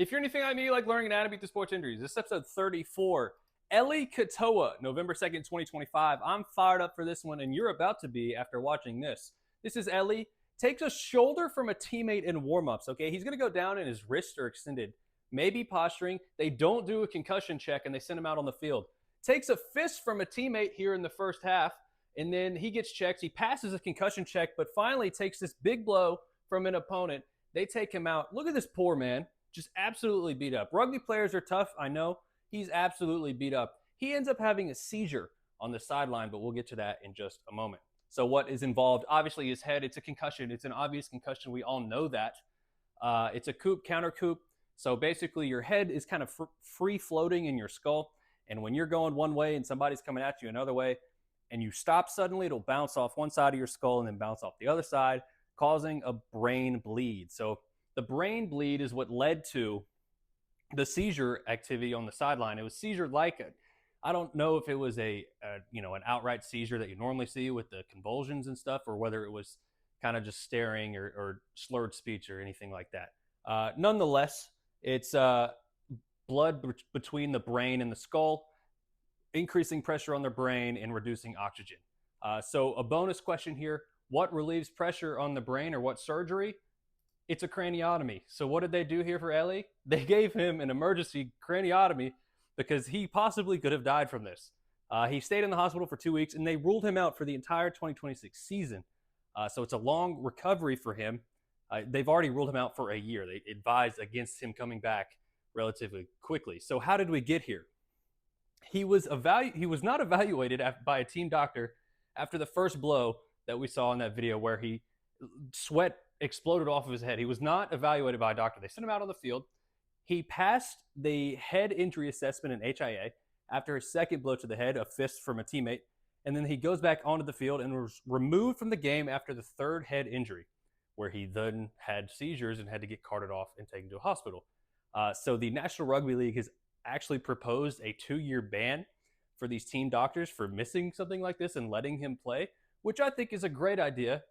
If you're anything like me, you like learning anatomy through sports injuries, this is episode 34. Eli Katoa, November 2nd, 2025. I'm fired up for this one, and you're about to be after watching this. This is Eli. Takes a shoulder from a teammate in warmups, okay? He's going to go down and his wrists are extended. Maybe posturing. They don't do a concussion check, and they send him out on the field. Takes a fist from a teammate here in the first half, and then he gets checked. He passes a concussion check, but finally takes this big blow from an opponent. They take him out. Look at this poor man. Just absolutely beat up. Rugby players are tough, I know. He's absolutely beat up. He ends up having a seizure on the sideline, but we'll get to that in just a moment. So what is involved? Obviously, his head. It's a concussion. It's an obvious concussion. We all know that. It's a coup, counter coup. So basically, your head is kind of free floating in your skull. And when you're going one way and somebody's coming at you another way, and you stop suddenly, it'll bounce off one side of your skull and then bounce off the other side, causing a brain bleed. So the brain bleed is what led to the seizure activity on the sideline. It was seizure-like. I don't know if it was an outright seizure that you normally see with the convulsions and stuff, or whether it was kind of just staring or slurred speech or anything like that. Nonetheless, it's blood between the brain and the skull, increasing pressure on the brain and reducing oxygen. So a bonus question here: what relieves pressure on the brain, or what surgery? It's a craniotomy. So what did they do here for Eli? They gave him an emergency craniotomy because he possibly could have died from this. He stayed in the hospital for 2 weeks, and they ruled him out for the entire 2026 season. So it's a long recovery for him. They've already ruled him out for a year. They advised against him coming back relatively quickly. So how did we get here? He was not evaluated by a team doctor after the first blow that we saw in that video where he sweat exploded off of his head. He was not evaluated by a doctor. They sent him out on the field. He passed the head injury assessment in HIA after his second blow to the head, a fist from a teammate. And then he goes back onto the field and was removed from the game after the third head injury, where he then had seizures and had to get carted off and taken to a hospital. So the National Rugby League has actually proposed a 2-year ban for these team doctors for missing something like this and letting him play, which I think is a great idea.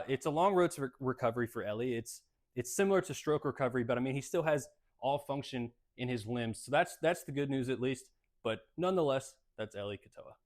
It's a long road to recovery for Eli. It's similar to stroke recovery, but I mean, he still has all function in his limbs. So that's the good news, at least. But nonetheless, that's Eli Katoa.